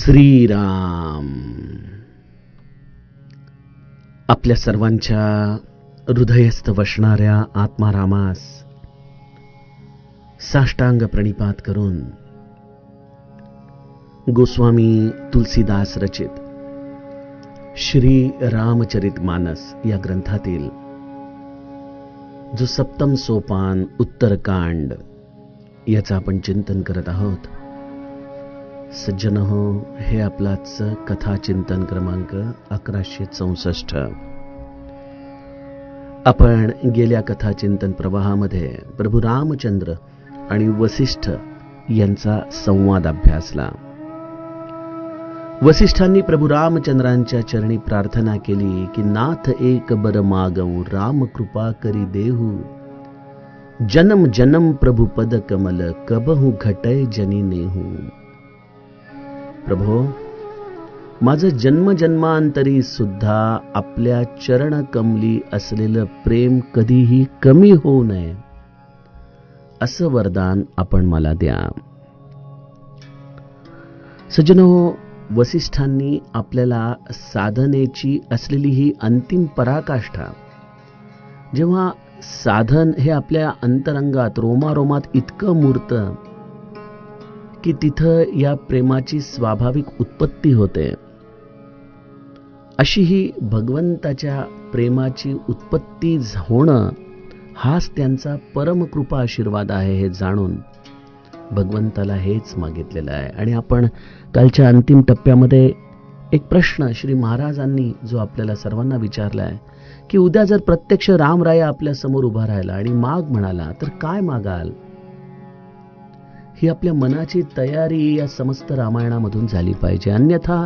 श्रीराम. आपल्या सर्वांच्या हृदयस्थ वसणाऱ्या आत्मारामास साष्टांग प्रणिपात करून गोस्वामी तुलसीदास रचित श्री रामचरित मानस या ग्रंथातील जो सप्तम सोपान उत्तरकांड याचं आपण चिंतन करत आहोत. सज्जन हो, हे आपलाच कथा चिंतन क्रमांक 1164. आपण गेल्या कथा चिंतन प्रवाहामध्ये प्रभू रामचंद्र आणि वसिष्ठ यांचा संवाद अभ्यासला. वसिष्ठांनी प्रभू रामचंद्रांच्या चरणी प्रार्थना केली की नाथ एक बर मागऊ, राम कृपा करी देहू, जन्म जन्म प्रभु पद कमल, कबहू घटय जनी नेहू. प्रभो, माझं जन्मजन्मांतरी सुद्धा आपल्या चरण कमली असलेलं प्रेम कधीही कमी होऊ नये असं वरदान आपण मला द्या. सज्जनो, वसिष्ठांनी आपल्याला साधनेची असलेली ही अंतिम पराकाष्ठा, जेव्हा साधन हे आपल्या अंतरंगात रोमारोमात इतकं मूर्तं की तिथं या प्रेमाची स्वाभाविक उत्पत्ती होते, अशी ही भगवंताच्या प्रेमाची उत्पत्ती होणं हाच त्यांचा परमकृपा आशीर्वाद आहे हे जाणून भगवंताला हेच मागितलेलं आहे. आणि आपण कालच्या अंतिम टप्प्यामध्ये एक प्रश्न श्री महाराजांनी जो आपल्याला सर्वांना विचारला आहे की उद्या जर प्रत्यक्ष रामराय आपल्या समोर उभा राहिला आणि माग म्हणाला तर काय मागाल? ही आपल्या मनाची तयारी या समस्त रामायणामधून झाली पाहिजे. अन्यथा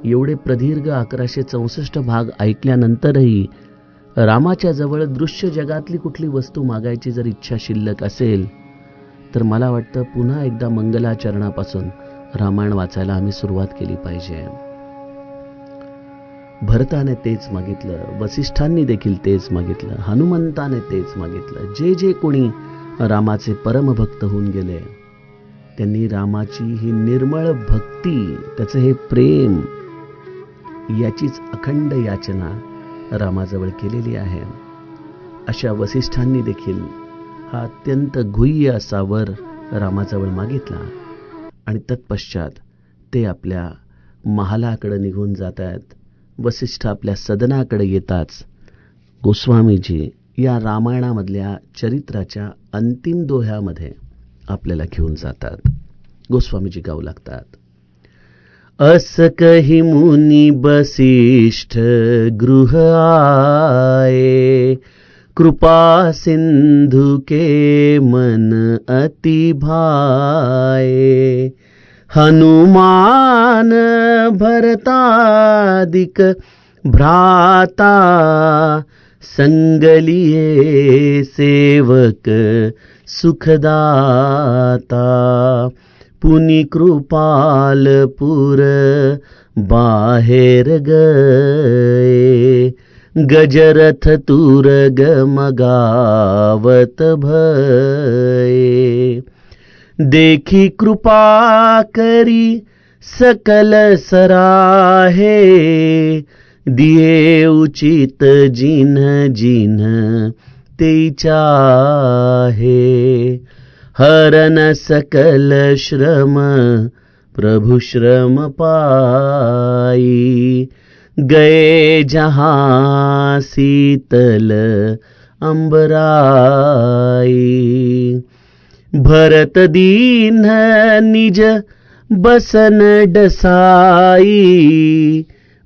एवढे प्रदीर्घ 1164 भाग ऐकल्यानंतरही रामाच्या जवळ दृश्य जगातली कुठली वस्तू मागायची जर इच्छा शिल्लक असेल तर मला वाटतं पुन्हा एकदा मंगलाचरणापासून रामायण वाचायला आम्ही सुरुवात केली पाहिजे. भरताने तेच मागितलं, वसिष्ठांनी देखील तेच मागितलं, हनुमंताने तेच मागितलं. जे जे कोणी रामाचे परमभक्त होऊन गेले त्यांनी रामाची ही निर्मळ भक्ती, त्याचं हे प्रेम, याचीच अखंड याचना रामाजवळ केलेली आहे. अशा वसिष्ठांनी देखील हा अत्यंत गुह्य असा वर रामाजवळ मागितला आणि तत्पश्चात ते आपल्या महालाकडे निघून जात आहेत. वसिष्ठ आपल्या सदनाकडे येताच गोस्वामीजी या रामायणामधल्या चरित्राच्या अंतिम दोह्यामध्ये आपल्याला घेऊन जातात. गोस्वामीजी गाऊ लागतात. अस कही मुनी वसिष्ठ गृह आए, कृपा सिंधु के मन अति भाए, हनुमान भरतादिक भ्राता, संग लिए सेवक सुखदाता, पुनि कृपालपुर बाहेर गए, गजरथ तुरग मगावत भये, देखी कृपा करी सकल सराहे, दिए उचित जिन्ह जिन्ह ते चाहे, हरन सकल श्रम प्रभु श्रम पाई, गए जहां शीतल अंबराई, भरत दीन निज बसन डसाई,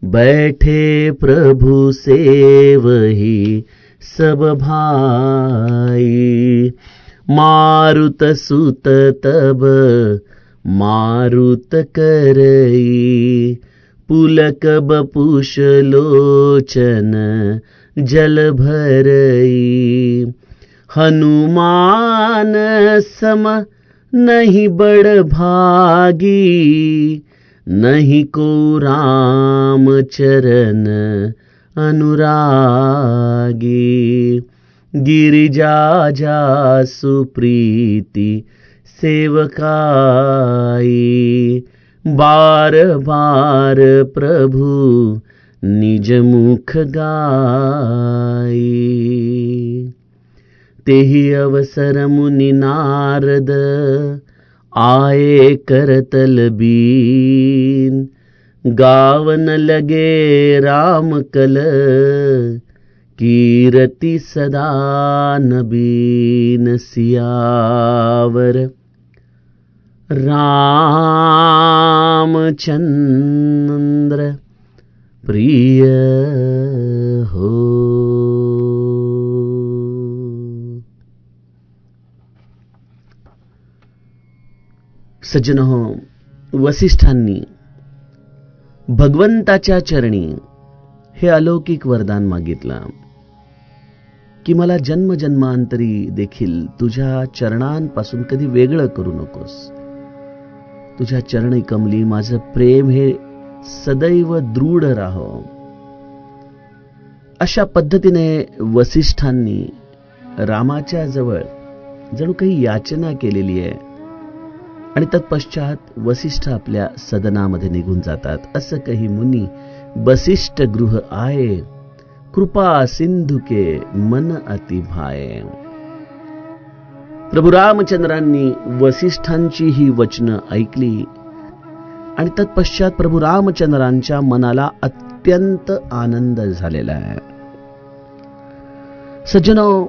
बैठे प्रभु सेवहि सब भाई, मारुत सुत तब मारुत करई, पुलक बपुष लोचन जल भरई, हनुमान सम नहीं बड़ भागी, नहीं को राम चरण अनुरागी, गिरिजा जासु प्रीति सेवकाई, बार बार प्रभु निज मुख गाई। तेहि अवसर मुनि नारद आए करतल बीन। गावन लगे राम कल कीरति सदा नबीन। सियावर रामचंद्र प्रिय हो। सज्जनो, वसिष्ठांनी भगवंताच्या चरणी हे अलौकिक वरदान मागितलं की मला जन्मजन्मांतरी देखील तुझ्या चरणांपासून कधी वेगळं करू नकोस. तुझ्या चरणी कमली माझं प्रेम हे सदैव दृढ राहो. अशा पद्धतीने वसिष्ठांनी रामाच्या जवळ जणू काही याचना केलेली आहे आणि तत्पश्चात वसिष्ठ आपल्या सदनामध्ये निघून जातात. असं काही मुनी वसिष्ठ गृह आये, कृपा सिंधु के मन अति भाये. प्रभू रामचंद्रांनी वसिष्ठांची ही वचनं ऐकली आणि तत्पश्चात प्रभू रामचंद्रांच्या मनाला अत्यंत आनंद झालेला आहे. सज्जनो,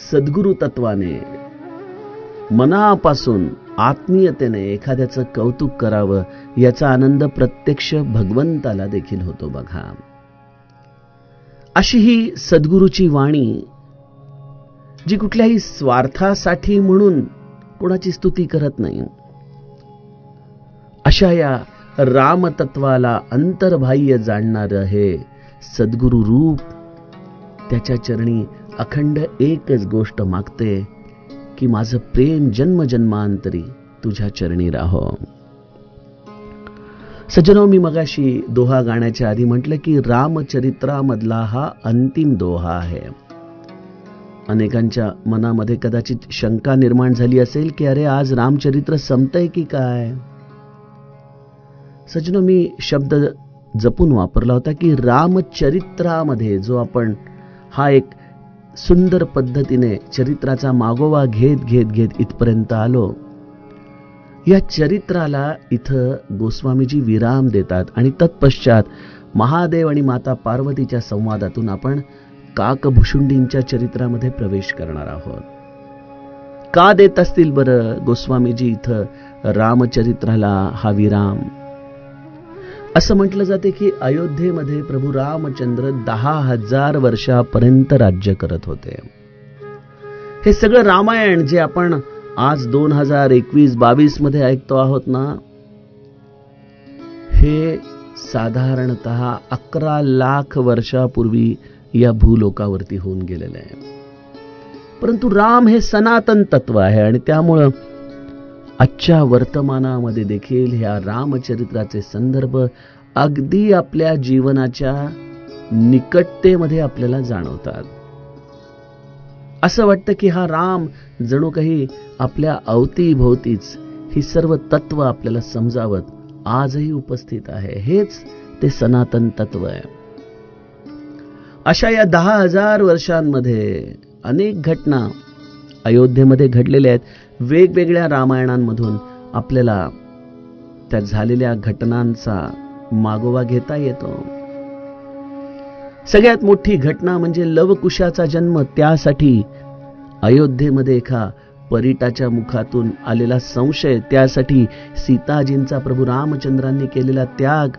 सद्गुरु तत्वाने मनापासून आत्मीयतेने एखाद्याचं कौतुक करावं याचा आनंद प्रत्यक्ष भगवंताला देखील होतो बघा. अशी ही सद्गुरूची वाणी जी कुठल्याही स्वार्थासाठी म्हणून कोणाची स्तुती करत नाही. अशा या रामतत्वाला अंतर्बाह्य जाणणारं हे सद्गुरु रूप त्याच्या चरणी अखंड एकच गोष्ट मागते की माझं प्रेम जन्मजन्मांतरी तुझ्या चरणी राहो. सज्जनो, मी मगाशी दोहा गाण्याच्या आधी म्हटलं की रामचरित्रामधला हा अंतिम दोहा आहे. अनेकांच्या मनामध्ये कदाचित शंका निर्माण झाली असेल की अरे आज रामचरित्र संपतंय की काय. सज्जनो, मी शब्द जपून वापरला होता की रामचरित्रामध्ये जो आपण हा एक सुंदर पद्धतीने चरित्राचा मागोवा घेत घेत घेत इथपर्यंत आलो. या चरित्राला इथं गोस्वामीजी विराम देतात आणि तत्पश्चात महादेव आणि माता पार्वतीच्या संवादातून आपण काकभुशुंडींच्या चरित्रामध्ये प्रवेश करणार आहोत. का देत असतील बरं गोस्वामीजी इथं रामचरित्राला हा विराम. असं म्हटलं जाते की अयोध्येमध्ये प्रभू रामचंद्र 10,000 वर्षापर्यंत राज्य करत होते. हे सगळं रामायण जे आपण आज 2021-22 मध्ये ऐकतो आहोत ना, हे साधारणतः 11 लाख वर्षापूर्वी या भूलोकावरती होऊन गेलेलं आहे. परंतु राम हे सनातन तत्व आहे आणि त्यामुळं आजच्या वर्तमानामध्ये देखील ह्या रामचरित्राचे संदर्भ अगदी आपल्या जीवनाच्या निकटतेमध्ये आपल्याला जाणवतात. असं वाटतं की हा राम जणू काही आपल्या अवतीभोवतीच ही सर्व तत्व आपल्याला समजावत आजही उपस्थित आहे. हेच ते सनातन तत्व आहे. अशा या 10,000 वर्षांमध्ये अनेक घटना अयोध्येमध्ये घडलेल्या आहेत. वेगवेगळ्या रामायणांमधून आपल्याला त्या झालेल्या घटनांचा मागोवा घेता येतो. सगळ्यात मोठी घटना म्हणजे लवकुशाचा जन्म. त्यासाठी अयोध्येमध्ये एका परीटाच्या मुखातून आलेला संशय, त्यासाठी सीताजींचा प्रभू रामचंद्रांनी केलेला त्याग,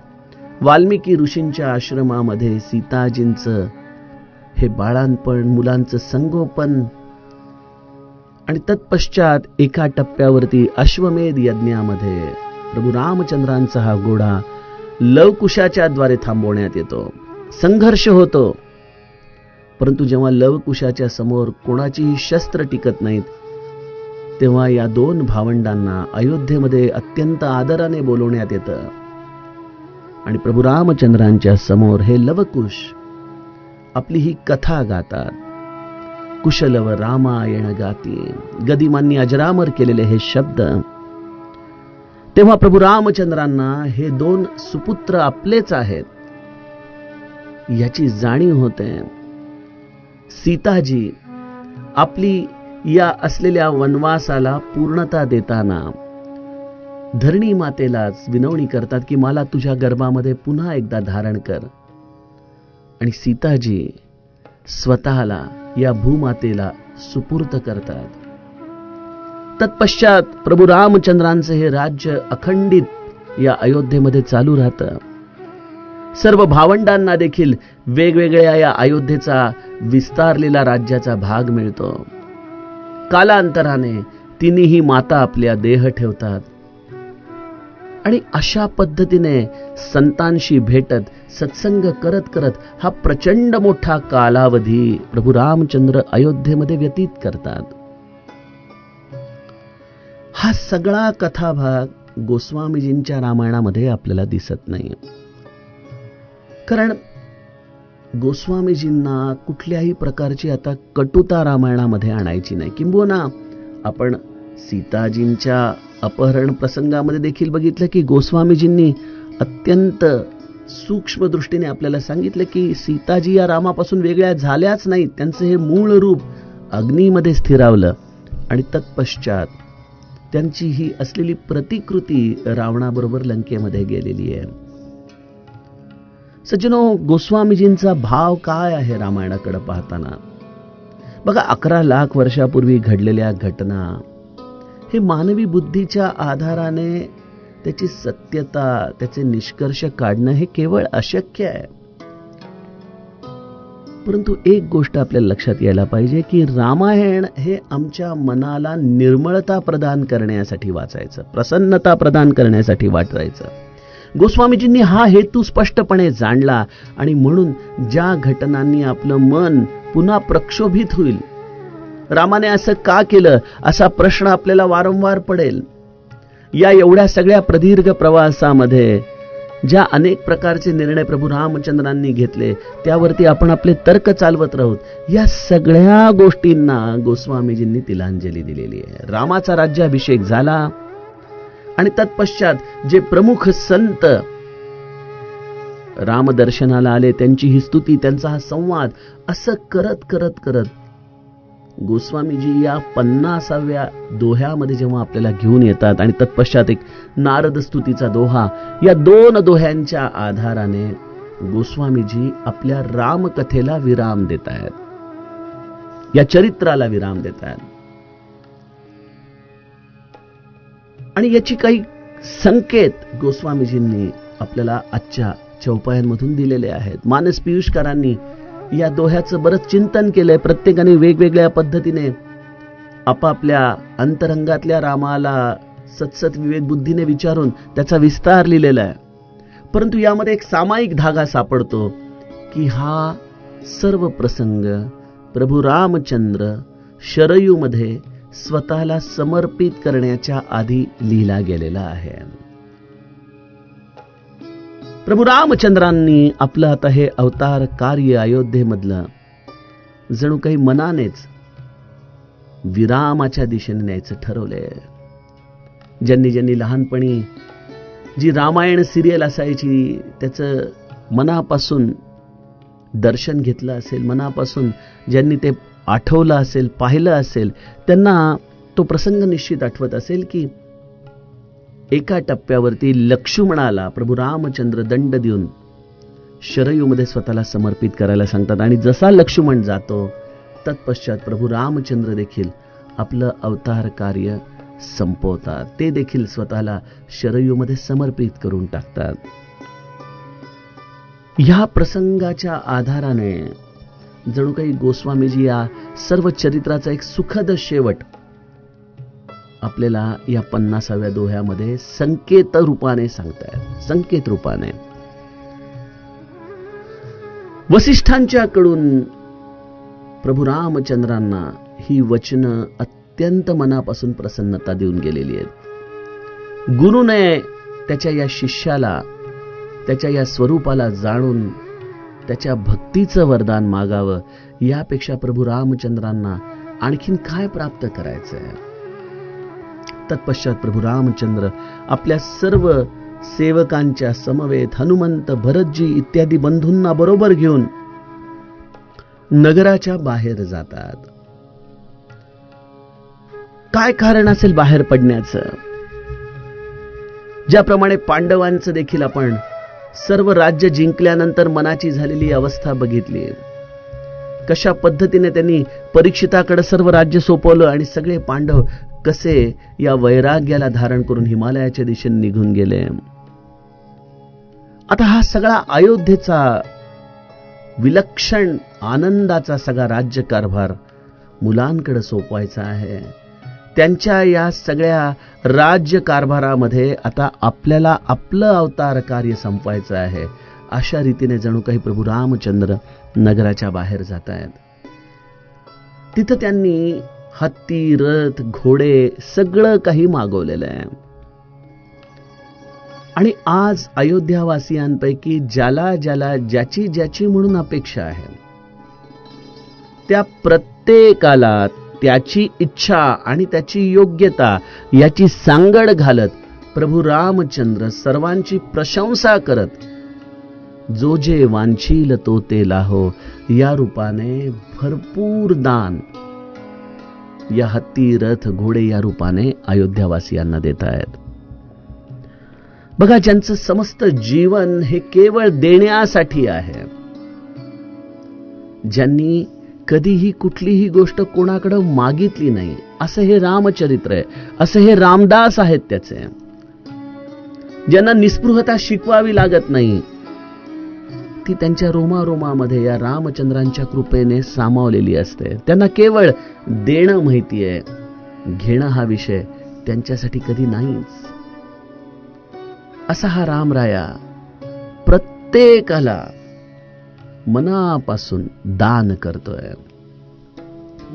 वाल्मिकी ऋषींच्या आश्रमामध्ये सीताजींचं हे बाळांपण, मुलांचं संगोपन आणि तत्पश्चात एका टप्प्यावरती अश्वमेध यज्ञामध्ये प्रभू रामचंद्रांचा हा घोडा लवकुशाच्या द्वारे थांबवण्यात येतो. संघर्ष होतो, परंतु जेव्हा लवकुशाच्या समोर कोणाचीही शस्त्र टिकत नाहीत तेव्हा या 2 भावंडांना अयोध्येमध्ये अत्यंत आदराने बोलवण्यात येतं आणि प्रभू रामचंद्रांच्या समोर हे लवकुश आपली ही कथा गातात. कुशलव रामायण गाती, गदिमांनी अजरामर केलेले हे शब्द तेव्हा प्रभू रामचंद्रांना हे 2 सुपुत्र आपलेच आहेत याची जाणीव होते. सीताजी आपली या असलेल्या वनवासाला पूर्णता देताना धरणी मातेलाच विनवणी करतात की मला तुझ्या गर्भामध्ये पुन्हा एकदा धारण कर. आणि सीताजी स्वतःला या भूमातेला सुपूर्त करतात. तत्पश्चात प्रभू रामचंद्रांचे हे राज्य अखंडित या अयोध्येमध्ये चालू राहतं. सर्व भावंडांना देखील वेगवेगळ्या या अयोध्येचा विस्तारलेला राज्याचा भाग मिळतो. कालांतराने तिन्ही माता आपल्या देह ठेवतात आणि अशा पद्धतीने संतांशी भेटत सत्संग करत करत हा प्रचंड मोठा कालावधी प्रभू रामचंद्र अयोध्येमध्ये व्यतीत करतात. हा सगळा कथाभाग गोस्वामीजींच्या रामायणामध्ये आपल्याला दिसत नाही. कारण गोस्वामीजींना कुठल्याही प्रकारची आता कटुता रामायणामध्ये आणायची नाही. किंबहुना आपण सीताजींच्या अपहरण प्रसंगामध्ये देखील बघितलं की गोस्वामीजींनी अत्यंत सूक्ष्म दृष्टीने आपल्याला सांगितलं की सीताजी या रामापासून वेगळ्या झाल्याच नाहीत. त्यांचं हे मूळ रूप अग्नीमध्ये स्थिरावलं आणि तत्पश्चात त्यांची ही असलेली प्रतिकृती रावणाबरोबर लंकेमध्ये गेलेली आहे. सज्जनो, गोस्वामीजींचा भाव काय आहे रामायणाकडे पाहताना? बघा, 11 लाख वर्षापूर्वी घडलेल्या घटना हे मानवी बुद्धीच्या आधाराने त्याची सत्यता, त्याचे निष्कर्ष काढणं हे केवळ अशक्य आहे. परंतु एक गोष्ट आपल्याला लक्षात यायला पाहिजे की रामायण हे आमच्या मनाला निर्मळता प्रदान करण्यासाठी वाचायचं, प्रसन्नता प्रदान करण्यासाठी वाचायचं. गोस्वामीजींनी हा हेतू स्पष्टपणे जाणला आणि म्हणून ज्या घटनांनी आपलं मन पुन्हा प्रक्षोभित होईल, रामाने असं का केलं असा प्रश्न आपल्याला वारंवार पडेल. या एवढ्या सगळ्या प्रदीर्घ प्रवासामध्ये ज्या अनेक प्रकारचे निर्णय प्रभू रामचंद्रांनी घेतले त्यावरती आपण आपले तर्क चालवत राहूत. या सगळ्या गोष्टींना गोस्वामीजींनी तिलांजली दिलेली आहे. रामाचा राज्याभिषेक झाला आणि तत्पश्चात जे प्रमुख संत रामदर्शनाला आले त्यांची ही स्तुती, त्यांचा हा संवाद, असं करत करत करत गोस्वामीजी या 50व्या दोह्यामध्ये जेव्हा आपल्याला घेऊन येतात आणि तत्पश्चात एक नारद स्तुतीचा दोहा, या 2 दोह्यांच्या आधाराने गोस्वामीजी आपल्या रामकथेला विराम देत आहेत, या चरित्राला विराम देत आहेत. आणि याची काही संकेत गोस्वामीजींनी आपल्याला आजच्या चौपायांमधून दिलेले आहेत. मानस पियुषकारांनी या दोह्याचं बरंच चिंतन केलंय. प्रत्येकाने वेगवेगळ्या पद्धतीने आपापल्या अंतरंगातल्या रामाला सत्सत विवेक बुद्धीने विचारून त्याचा विस्तार लिहिलेला आहे. परंतु यामध्ये एक सामायिक धागा सापडतो की हा सर्व प्रसंग प्रभू रामचंद्र शरयूमध्ये स्वतःला समर्पित करण्याच्या आधी लिहिला गेलेला आहे. प्रभू रामचंद्रांनी आपलं आता हे अवतार कार्य अयोध्येमधलं जणू काही मनानेच विरामाच्या दिशेने न्यायचं ठरवलंय. ज्यांनी ज्यांनी लहानपणी जी रामायण सिरियल असायची त्याचं मनापासून दर्शन घेतलं असेल, मनापासून ज्यांनी ते आठवलं असेल, पाहिलं असेल, त्यांना तो प्रसंग निश्चित आठवत असेल की एका टप्प्यावरती लक्ष्मणाला प्रभू रामचंद्र दंड देऊन शरयूमध्ये स्वतःला समर्पित करायला सांगतात आणि जसा लक्ष्मण जातो तत्पश्चात प्रभू रामचंद्र देखील आपलं अवतार कार्य संपवतात. ते देखील स्वतःला शरयूमध्ये समर्पित करून टाकतात. ह्या प्रसंगाच्या आधाराने जणू काही गोस्वामीजी या सर्व चरित्राचा एक सुखद शेवट आपल्याला या 50व्या दोह्यामध्ये संकेत रूपाने सांगतायत. संकेत रूपाने वसिष्ठांच्याकडून प्रभू रामचंद्रांना ही वचनं अत्यंत मनापासून प्रसन्नता देऊन गेलेली आहेत. गुरुने त्याच्या या शिष्याला त्याच्या या स्वरूपाला जाणून त्याच्या भक्तीचं वरदान मागावं, यापेक्षा प्रभू रामचंद्रांना आणखीन काय प्राप्त करायचंय? तत्पश्चात प्रभू रामचंद्र आपल्या सर्व सेवकांच्या समवेत हनुमंत, भरतजी इत्यादी बंधूंना बरोबर घेऊन नगराच्या बाहेर जातात. काय कारण असेल बाहेर पडण्याचं? ज्याप्रमाणे पांडवांचं देखील आपण सर्व राज्य जिंकल्यानंतर मनाची झालेली अवस्था बघितली. कशा पद्धतीने त्यांनी परीक्षिताकडे सर्व राज्य सोपवलं आणि सगळे पांडव कसे या वैराग्याला धारण करून हिमालयाच्या दिशेने निघून गेले. आता हा सगळा अयोध्येचा विलक्षण आनंदाचा सगळा राज्यकारभार मुलांकडे सोपवायचा आहे. त्यांच्या या सगळ्या राज्यकारभारामध्ये आता आपल्याला आपलं अवतार कार्य संपवायचं आहे. अशा रीतीने जणू काही प्रभू रामचंद्र नगराच्या बाहेर जात आहेत. तिथं त्यांनी हत्ती, रथ, घोडे सगळं काही मागवलेलं आहे. आणि आज अयोध्यावासियांपैकी ज्याला ज्याला ज्याची ज्याची म्हणून अपेक्षा आहे त्या प्रत्येकाला त्याची इच्छा आणि त्याची योग्यता याची सांगड घालत प्रभू रामचंद्र सर्वांची प्रशंसा करत जो जे वांछील तो ते लाहो या रूपाने भरपूर दान या हत्ती, रथ, घोडे या रूपाने अयोध्यावासियांना देत आहेत. बघा, ज्यांचं समस्त जीवन हे केवळ देण्यासाठी आहे, ज्यांनी कधीही कुठलीही गोष्ट कोणाकडे मागितली नाही, असं हे रामचरित्र आहे, असं हे रामदास आहेत त्याचे. ज्यांना निस्पृहता शिकवावी लागत नाही, ती त्यांच्या रोमारोमामध्ये या रामचंद्रांच्या कृपेने सामावलेली असते. त्यांना केवळ देणं माहिती आहे, घेणं हा विषय त्यांच्यासाठी कधी नाहीच. असा हा रामराया प्रत्येकाला मनापासून दान करतोय.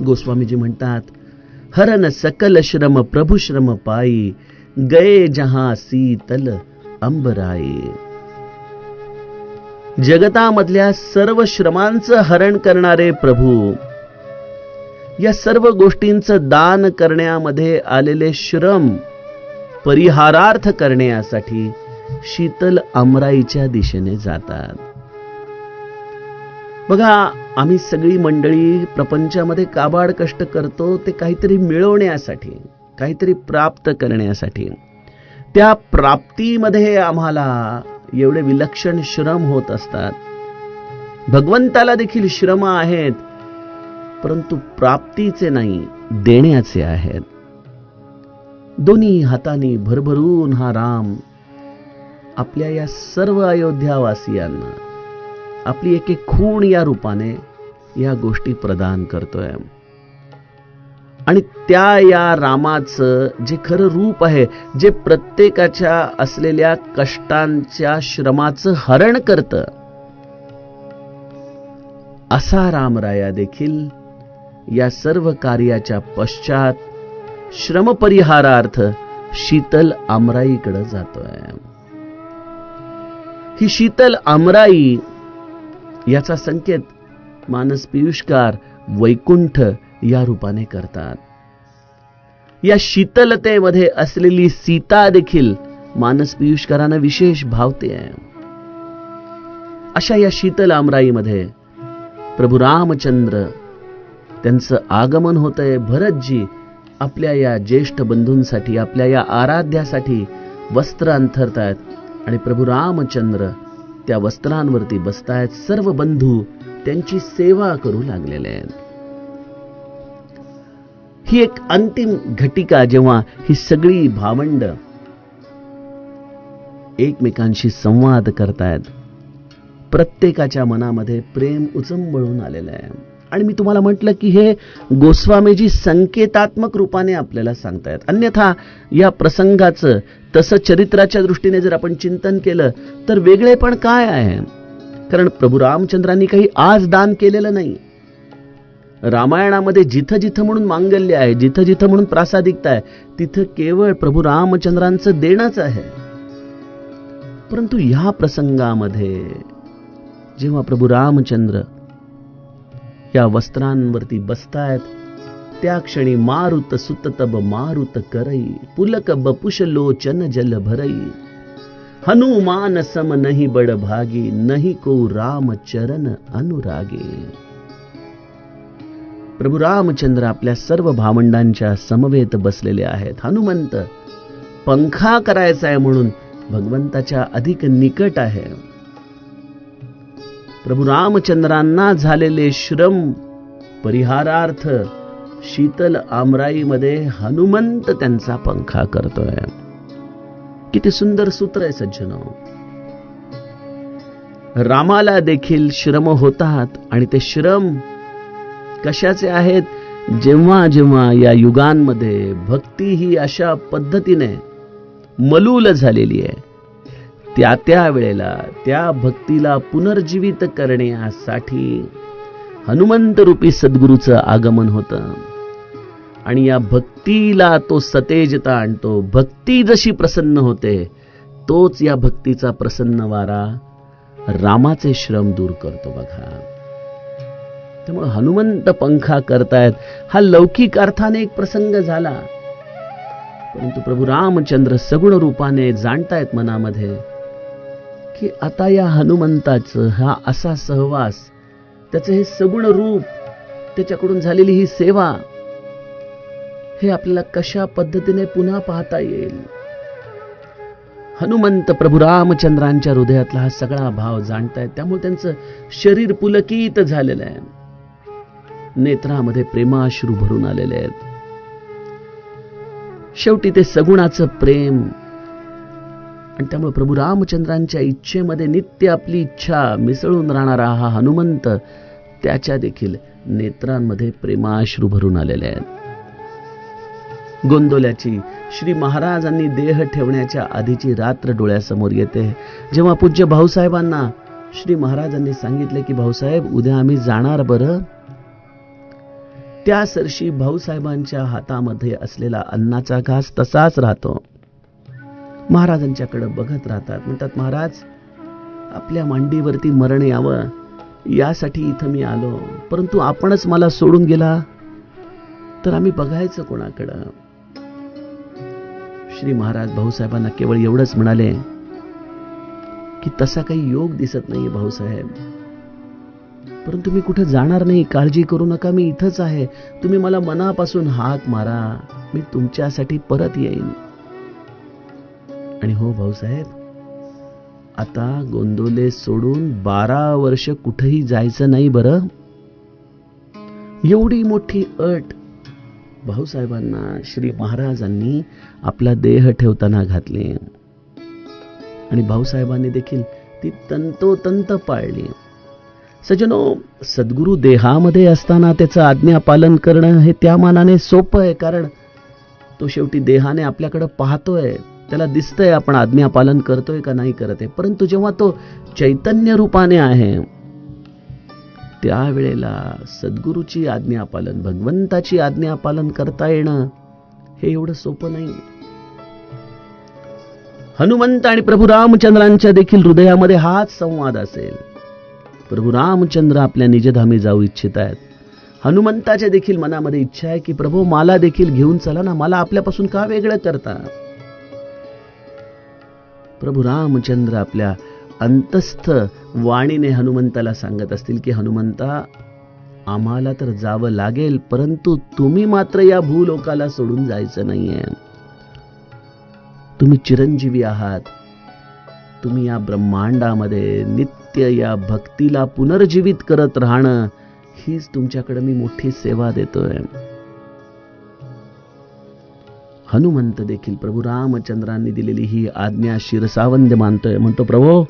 गोस्वामीजी म्हणतात, हरन सकल श्रम प्रभु श्रम पाई, गए जहां शीतल अंबराई. जगतामधल्या सर्व श्रमांचं हरण करणारे प्रभू, या सर्व गोष्टींचं दान करण्यामध्ये आलेले श्रम परिहारार्थ करण्यासाठी शीतल अमराईच्या दिशेने जातात. बघा, आम्ही सगळी मंडळी प्रपंचामध्ये काबाड कष्ट करतो ते काहीतरी मिळवण्यासाठी, काहीतरी प्राप्त करण्यासाठी. त्या प्राप्तीमध्ये आम्हाला एवढे विलक्षण श्रम होत असतात. भगवंताला देखील श्रम आहेत, परंतु प्राप्तीचे नाही, देण्याचे आहेत. दोन्ही हातांनी भरभरून हा राम आपल्या या सर्व अयोध्यावासियांना आपली एक एक खूण या रूपाने या गोष्टी प्रदान करतोय. आणि त्या या रामाचं जे खरं रूप आहे, जे प्रत्येकाच्या असलेल्या कष्टांच्या श्रमाचं हरण करतं, असा रामराया देखील या सर्व कार्याच्या पश्चात श्रमपरिहारार्थ शीतल अमराईकडे जातोय. ही शीतल अमराई याचा संकेत मानस पियुषकार वैकुंठ या रूपाने करतात. या शीतलतेमध्ये असलेली सीता देखील मानस पियुषकारांना विशेष भावते आहे. अशा या शीतल अमराईमध्ये प्रभू रामचंद्र त्यांचं आगमन होतंय. भरतजी आपल्या या ज्येष्ठ बंधूंसाठी, आपल्या या आराध्यासाठी वस्त्र अंथरतायत आणि प्रभू रामचंद्र त्या वस्त्रांवरती बसतायत. सर्व बंधू त्यांची सेवा करू लागलेले आहेत. ही एक अंतिम घटिका, जेव्हा ही सगळी भावंड एकमेकांशी संवाद करतायत. प्रत्येकाच्या मनामध्ये प्रेम उचंबळून आलेलं आहे. आणि मी तुम्हाला म्हटलं की हे गोस्वामीजी संकेतात्मक रूपाने आपल्याला सांगतायत. अन्यथा या प्रसंगाचं तसं चरित्राच्या दृष्टीने जर आपण चिंतन केलं तर वेगळेपण काय आहे? कारण प्रभू रामचंद्रांनी काही आज दान केलेलं नाही. रामायणामध्ये जिथं जिथं म्हणून मांगल्य आहे, जिथं जिथं म्हणून प्रासादिकता आहे, तिथं केवळ प्रभू रामचंद्रांचं देणंच आहे. परंतु ह्या प्रसंगामध्ये जेव्हा प्रभू रामचंद्र या वस्त्रांवरती बसतायत, त्या क्षणी मारुत सुत तब मारुत करई, पुलक बपुष लोचन जल भरई, हनुमान सम नहीं बड़ भागी, नहीं को राम चरण अनुरागे. प्रभू रामचंद्र आपल्या सर्व भावंडांच्या समवेत बसलेले आहेत. हनुमंत पंखा करायचा आहे म्हणून भगवंताच्या अधिक निकट आहे. प्रभू रामचंद्रांना झालेले श्रम परिहारार्थ शीतल आमराईमध्ये हनुमंत त्यांचा पंखा करतोय. किती सुंदर सूत्र आहे सज्जनो. रामाला देखील श्रम होतात आणि ते श्रम कशाचे आहेत? जेव्हा जेव्हा या युगांमध्ये भक्ती ही अशा पद्धतीने मलूल झालेली आहे, त्या त्या वेळेला त्या भक्तीला पुनर्जीवित करण्यासाठी हनुमंत रूपी सद्गुरूचं आगमन होतं आणि या भक्तीला तो सतेजता आणतो. भक्ती जशी प्रसन्न होते तोच या भक्तीचा प्रसन्न वारा रामाचे श्रम दूर करतो. बघा, त्यामुळे हनुमंत पंखा करतायत हा लौकिक अर्थाने एक प्रसंग झाला, परंतु प्रभू रामचंद्र सगुण रूपाने जाणतायत मनामध्ये की आता या हनुमंताचं हा असा सहवास, त्याचं हे सगुण रूप, त्याच्याकडून झालेली ही सेवा, हे आपल्याला कशा पद्धतीने पुन्हा पाहता येईल. हनुमंत प्रभू रामचंद्रांच्या हृदयातला हा सगळा भाव जाणतायत. त्यामुळे त्यांचं शरीर पुलकित झालेलं आहे, नेत्रामध्ये प्रेमाश्रू भरून आलेले आहेत. शेवटी ते सगुणाचं प्रेम आणि त्यामुळे प्रभू रामचंद्रांच्या इच्छेमध्ये नित्य आपली इच्छा मिसळून राहणारा हा हनुमंत, त्याच्या देखील नेत्रांमध्ये प्रेमाश्रू भरून आलेले आहेत. गोंदवल्याची श्री महाराजांनी देह ठेवण्याच्या आधीची रात्र डोळ्यासमोर येते, जेव्हा पूज्य भाऊसाहेबांना श्री महाराजांनी सांगितले की भाऊसाहेब उद्या आम्ही जाणार बरं. त्या सरशी भाऊसाहेबांच्या हातामध्ये असलेला अन्नाचा घास तसाच राहतो. महाराजांच्याकडे बघत राहतात. म्हणतात, महाराज आपल्या मांडीवरती मरण यावं यासाठी इथं मी आलो, परंतु आपणच मला सोडून गेला तर आम्ही बघायचं कोणाकडं. श्री महाराज भाऊसाहेबांना केवळ एवढंच म्हणाले की तसा काही योग दिसत नाहीये भाऊसाहेब, परंतु मी कुठे जाणार नाही, काळजी करू नका, मी इथंच आहे. तुम्ही मला मनापासून हाक मारा, मी तुमच्यासाठी परत येईन. आणि हो भाऊसाहेब, आता गोंदवले सोडून 12 वर्ष कुठेही जायचं नाही बरं. एवढी मोठी अट भाऊसाहेबांना श्री महाराजांनी आपला देह ठेवताना घातली आणि भाऊसाहेबांनी देखील ती तंतोतंत पाळली. सज्जनो, सद्गुरू देहामध्ये असताना त्याचं आज्ञा पालन करणं हे त्या मानाने सोपं आहे, कारण तो शेवटी देहाने आपल्याकडे पाहतोय, त्याला दिसतंय आपण आज्ञा पालन करतोय का नाही करत आहे. परंतु जेव्हा तो चैतन्य रूपाने आहे त्यावेळेला सद्गुरूची आज्ञा पालन, भगवंताची आज्ञा पालन करता येणं हे एवढं सोपं नाही. हनुमंत आणि प्रभू रामचंद्रांच्या देखील हृदयामध्ये हाच संवाद असेल. प्रभू रामचंद्र आपल्या निजधामी जाऊ इच्छित आहेत. हनुमंताच्या देखील मनामध्ये इच्छा आहे की प्रभू मला देखील घेऊन चला ना, मला आपल्यापासून का वेगळं करता. प्रभू रामचंद्र आपल्या अंतस्थ वाणीने हनुमंताला सांगत असतील की हनुमंता, आम्हाला तर जावं लागेल, परंतु तुम्ही मात्र या भूलोकाला सोडून जायचं नाहीये. तुम्ही चिरंजीवी आहात. तुम्ही या ब्रह्मांडामध्ये नित्य या भक्तीला पुनर्जीवित करत राहणं, हीच तुमच्याकडे मी मोठी सेवा देतोय. हनुमंत देखील प्रभू रामचंद्रांनी दिलेली ही आज्ञा शिरसावंद मानतोय. म्हणतो, प्रभू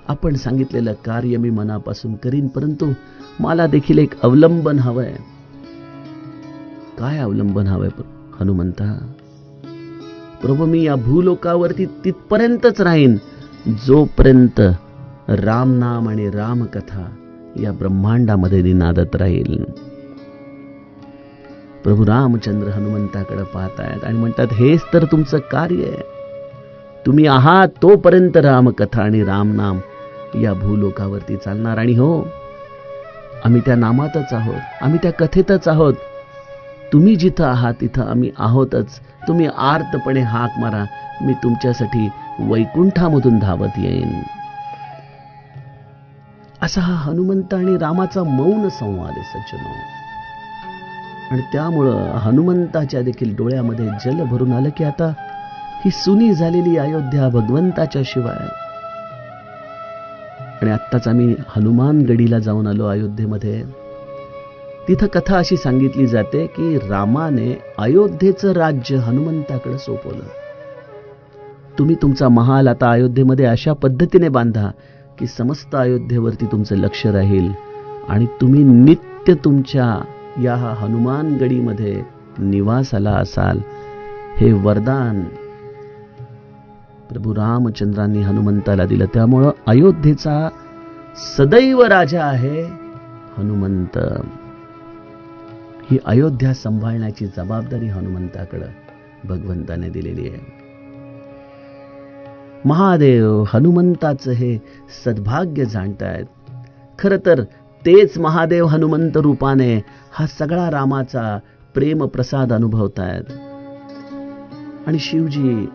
आपण सांगितलेलं कार्य मी मनापासून करीन, परंतु मला देखील एक अवलंबन हवंय. काय अवलंबन हवंय हनुमंता? प्रभू मी या भूलोकावरती तिथपर्यंतच राहीन जोपर्यंत रामनाम आणि रामकथा या ब्रह्मांडामध्ये निनादत राहील. प्रभू रामचंद्र हनुमंताकडे पाहतायत आणि म्हणतात, हेच तर तुमचं कार्य आहे. तुम्ही आहात तोपर्यंत रामकथा आणि रामनाम या भूलोकावरती चालणार. आणि हो, आम्ही त्या नामातच आहोत, आम्ही त्या कथेतच आहोत. तुम्ही जिथं आहात तिथं आम्ही आहोतच. तुम्ही आर्तपणे हाक मारा, मी तुमच्यासाठी वैकुंठामधून धावत येईन. असा हा हनुमंत आणि रामाचा मौन संवाद आहे सज्जनो. आणि त्यामुळं हनुमंताच्या देखील डोळ्यामध्ये जल भरून आलं की आता ही सुनी झालेली अयोध्या भगवंताच्या शिवाय. आणि आत्ताच आम्ही हनुमान गडीला जाऊन आलो अयोध्येमध्ये. तिथं कथा अशी सांगितली जाते की रामाने अयोध्येचं राज्य हनुमंताकडे सोपवलं. तुम्ही तुमचा महाल आता अयोध्येमध्ये अशा पद्धतीने बांधा की समस्त अयोध्येवरती तुमचं लक्ष राहील आणि तुम्ही नित्य तुमच्या या हनुमान गडीमध्ये निवासाला असाल. हे वरदान प्रभू रामचंद्रांनी हनुमंताला दिलं. त्यामुळं अयोध्येचा सदैव राजा आहे हनुमंत. ही अयोध्या सांभाळण्याची जबाबदारी हनुमंताकडे भगवंताने दिलेली आहे. महादेव हनुमंताचं हे सद्भाग्य जाणतायत. खरं तर तेच महादेव हनुमंत रूपाने हा सगळा रामाचा प्रेम प्रसाद अनुभवतायत. आणि शिवजी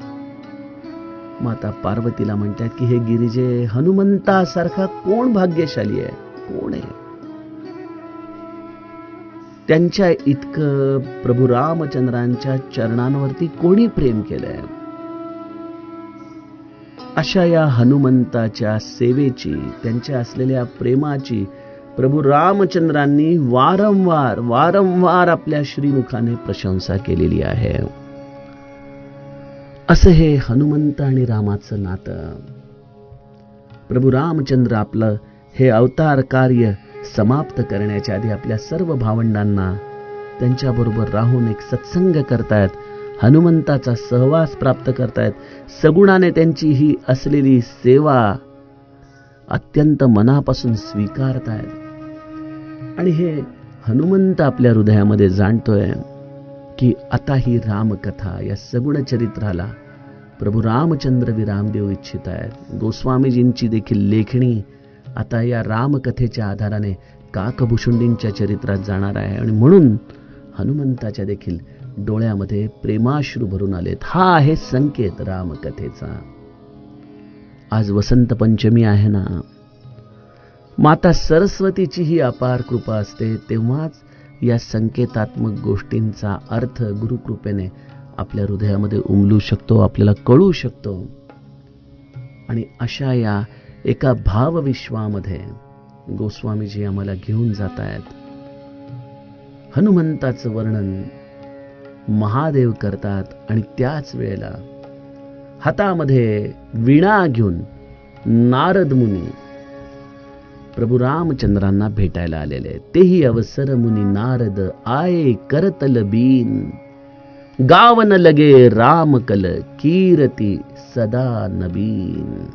माता पार्वतीला म्हणतात की हे गिरिजे, हनुमंतासारखा कोण भाग्यशाली आहे, कोण आहे? त्यांच्या इतकं प्रभू रामचंद्रांच्या चरणांवरती कोणी प्रेम केलंय? अशा या हनुमंताच्या सेवेची, त्यांच्या असलेल्या प्रेमाची प्रभू रामचंद्रांनी वारंवार आपल्या श्रीमुखाने प्रशंसा केलेली आहे. असं हे हनुमंत आणि रामाचं नातं. प्रभू रामचंद्र आपलं हे अवतार कार्य समाप्त करण्याच्या आधी आपल्या सर्व भावंडांना त्यांच्याबरोबर राहून एक सत्संग करतायत, हनुमंताचा सहवास प्राप्त करतायत. सगुणाने त्यांची ही असलेली सेवा अत्यंत मनापासून स्वीकारतायत. आणि हे हनुमंत आपल्या हृदयामध्ये जाणतोय की आता ही रामकथा, या सगुण चरित्राला प्रभू रामचंद्र विराम देऊ इच्छित आहेत. गोस्वामीजींची देखील लेखणी आता या रामकथेच्या आधाराने काकभूषुंडींच्या चरित्रात जाणार आहे. आणि म्हणून हनुमंताच्या देखील डोळ्यामध्ये प्रेमाश्रू भरून आलेत. हा आहे संकेत रामकथेचा. आज वसंत पंचमी आहे ना, माता सरस्वतीची ही अपार कृपा असते. तेव्हाच या संकेतात्मक गोष्टींचा अर्थ गुरुकृपेने आपल्या हृदयामध्ये उमलू शकतो, आपल्याला कळू शकतो. आणि अशा या एका भावविश्वामध्ये गोस्वामीजी आम्हाला घेऊन जात आहेत. हनुमंताचं वर्णन महादेव करतात आणि त्याच वेळेला हातामध्ये वीणा घेऊन नारद मुनी प्रभू रामचंद्रांना भेटायला आलेले. तेही अवसर मुनी नारद आये करतल बीन, गावन लगे रामकल कीर्ती सदा नबीन.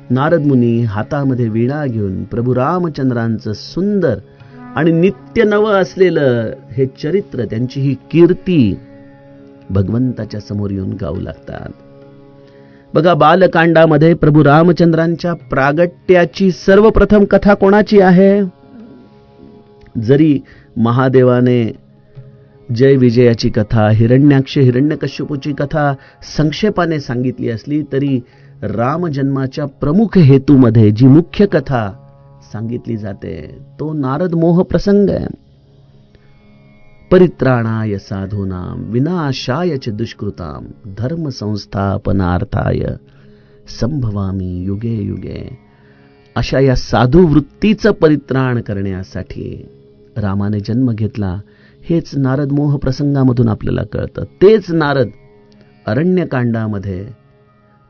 नारद मुनी हातामध्ये वीणा घेऊन प्रभू रामचंद्रांचं सुंदर आणि नित्य नवं असलेलं हे चरित्र, त्यांची ही कीर्ती भगवंताच्या समोर येऊन गाऊ लागतात. बघा, बालकांडामध्ये प्रभू रामचंद्रांच्या प्रागट्याची सर्वप्रथम कथा कोणाची आहे? जरी महादेवाने जय विजयाची कथा, हिरण्याक्ष हिरण्यकश्यपूची कथा संक्षेपाने सांगितली असली तरी रामजन्माच्या प्रमुख हेतूमध्ये जी मुख्य कथा सांगितली जाते तो नारद मोह प्रसंग आहे. परित्राणाय साधूनां विनाशाय च दुष्कृतां धर्म संस्थापनार्थाय संभवामी युगे युगे. अशा या साधू वृत्तीचं परित्राण करण्यासाठी रामाने जन्म घेतला. हेच नारद मोह प्रसंगामधून आपल्याला कळतं. तेच नारद अरण्यकांडामध्ये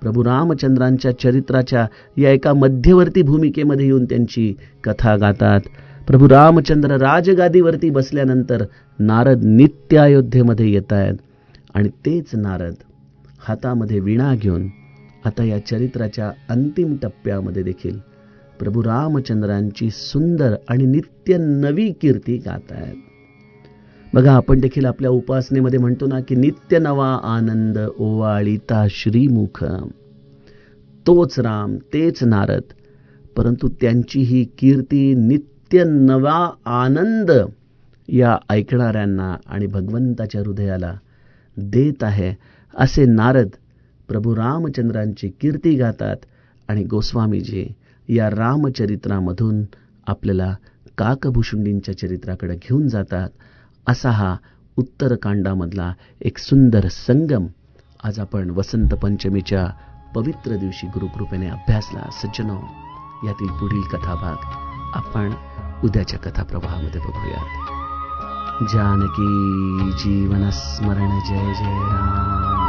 प्रभू रामचंद्रांच्या चरित्राच्या या एका मध्यवर्ती भूमिकेमध्ये येऊन त्यांची कथा गातात. प्रभू रामचंद्र राजगादीवरती बसल्यानंतर नारद नित्य अयोध्येमध्ये येत आहेत आणि तेच नारद हातामध्ये वीणा घेऊन आता या चरित्राच्या अंतिम टप्प्यामध्ये देखील प्रभू रामचंद्रांची सुंदर आणि नित्य नवी कीर्ती गात आहेत. बघा, आपण देखील आपल्या उपासनेमध्ये म्हणतो ना की नित्य नवा आनंद ओवाळीता श्रीमुख. तोच राम, तेच नारद, परंतु त्यांची ही कीर्ती नित्य नवा आनंद या ऐकणाऱ्यांना आणि भगवंताच्या हृदयाला देत आहे. असे नारद प्रभू रामचंद्रांची कीर्ती गातात आणि गोस्वामीजी या रामचरित्रामधून आपल्याला काकभूषुंडींच्या चरित्राकडे घेऊन जातात. असा हा उत्तरकांडामधला एक सुंदर संगम आज आपण वसंत पंचमीच्या पवित्र दिवशी गुरुकृपेने अभ्यासला. सज्जनो, यातील पुढील कथाभाग आपण उद्याच्या कथाप्रवाहामध्ये बघूयात. जानकी जीवन स्मरण जय जय राम.